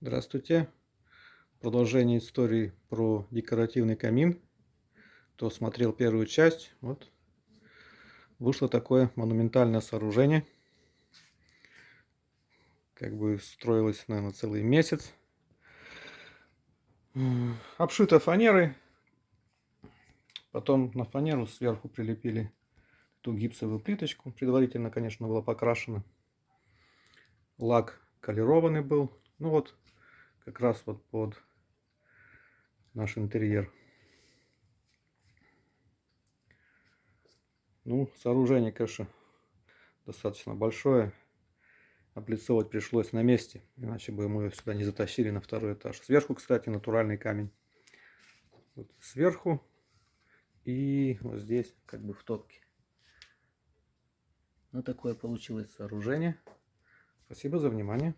Здравствуйте. Продолжение истории про декоративный камин. Кто смотрел первую часть, вот вышло такое монументальное сооружение. Как бы строилось, наверное, целый месяц. Обшито фанерой. Потом на фанеру сверху прилепили ту гипсовую плиточку. Предварительно, конечно, была покрашена. Лак колерованный был. Ну вот, как раз вот под наш интерьер. Ну, сооружение, конечно, достаточно большое. Облицовывать пришлось на месте, иначе бы мы сюда не затащили на второй этаж. Сверху, кстати, натуральный камень. Вот сверху и вот здесь, как бы в топке. Вот такое получилось сооружение. Спасибо за внимание.